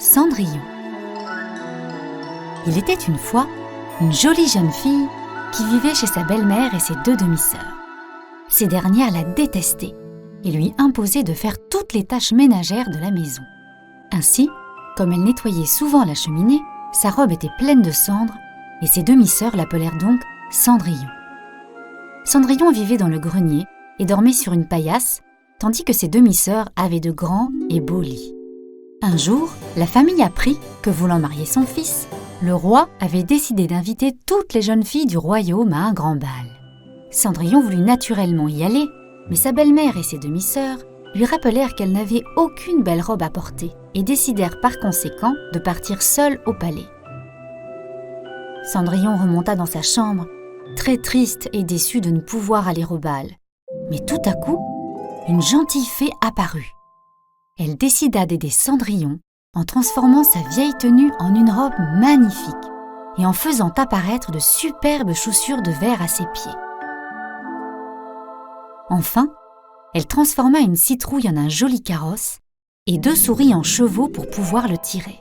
Cendrillon. Il était une fois une jolie jeune fille qui vivait chez sa belle-mère et ses deux demi-sœurs. Ces dernières la détestaient et lui imposaient de faire toutes les tâches ménagères de la maison. Ainsi, comme elle nettoyait souvent la cheminée, sa robe était pleine de cendres et ses demi-sœurs l'appelèrent donc Cendrillon. Cendrillon vivait dans le grenier et dormait sur une paillasse, tandis que ses demi-sœurs avaient de grands et beaux lits. Un jour, la famille apprit que, voulant marier son fils, le roi avait décidé d'inviter toutes les jeunes filles du royaume à un grand bal. Cendrillon voulut naturellement y aller, mais sa belle-mère et ses demi-sœurs lui rappelèrent qu'elle n'avait aucune belle robe à porter et décidèrent par conséquent de partir seule au palais. Cendrillon remonta dans sa chambre, très triste et déçue de ne pouvoir aller au bal. Mais tout à coup, une gentille fée apparut. Elle décida d'aider Cendrillon en transformant sa vieille tenue en une robe magnifique et en faisant apparaître de superbes chaussures de verre à ses pieds. Enfin, elle transforma une citrouille en un joli carrosse et deux souris en chevaux pour pouvoir le tirer.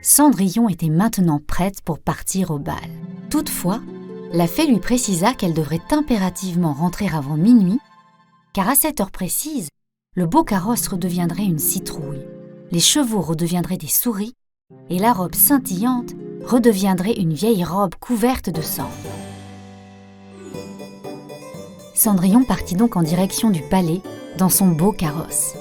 Cendrillon était maintenant prête pour partir au bal. Toutefois, la fée lui précisa qu'elle devrait impérativement rentrer avant minuit, car à cette heure précise, le beau carrosse redeviendrait une citrouille, les chevaux redeviendraient des souris, et la robe scintillante redeviendrait une vieille robe couverte de cendres. Cendrillon partit donc en direction du palais dans son beau carrosse.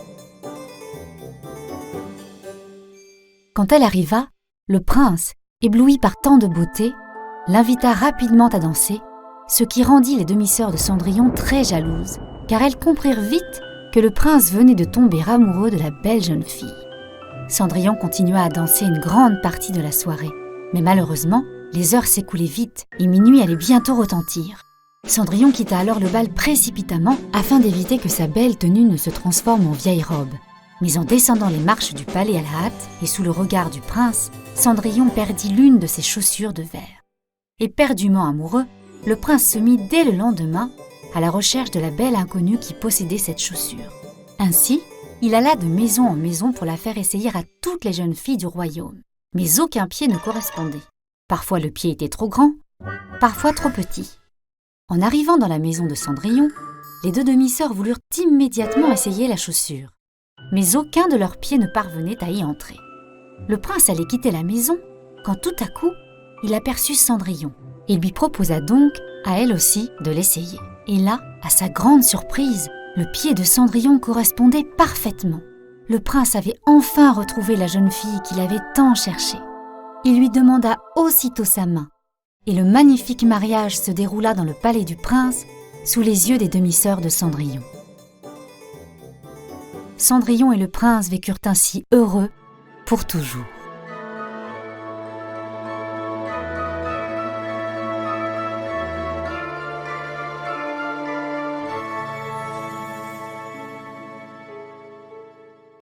Quand elle arriva, le prince, ébloui par tant de beauté, l'invita rapidement à danser, ce qui rendit les demi-sœurs de Cendrillon très jalouses, car elles comprirent vite que le prince venait de tomber amoureux de la belle jeune fille. Cendrillon continua à danser une grande partie de la soirée, mais malheureusement, les heures s'écoulaient vite et minuit allait bientôt retentir. Cendrillon quitta alors le bal précipitamment afin d'éviter que sa belle tenue ne se transforme en vieille robe. Mais en descendant les marches du palais à la hâte et sous le regard du prince, Cendrillon perdit l'une de ses chaussures de verre. Éperdument amoureux, le prince se mit dès le lendemain à la recherche de la belle inconnue qui possédait cette chaussure. Ainsi, il alla de maison en maison pour la faire essayer à toutes les jeunes filles du royaume. Mais aucun pied ne correspondait. Parfois le pied était trop grand, parfois trop petit. En arrivant dans la maison de Cendrillon, les deux demi-sœurs voulurent immédiatement essayer la chaussure. Mais aucun de leurs pieds ne parvenait à y entrer. Le prince allait quitter la maison quand tout à coup, il aperçut Cendrillon et lui proposa donc à elle aussi de l'essayer. Et là, à sa grande surprise, le pied de Cendrillon correspondait parfaitement. Le prince avait enfin retrouvé la jeune fille qu'il avait tant cherchée. Il lui demanda aussitôt sa main, et le magnifique mariage se déroula dans le palais du prince sous les yeux des demi-sœurs de Cendrillon. Cendrillon et le prince vécurent ainsi heureux pour toujours.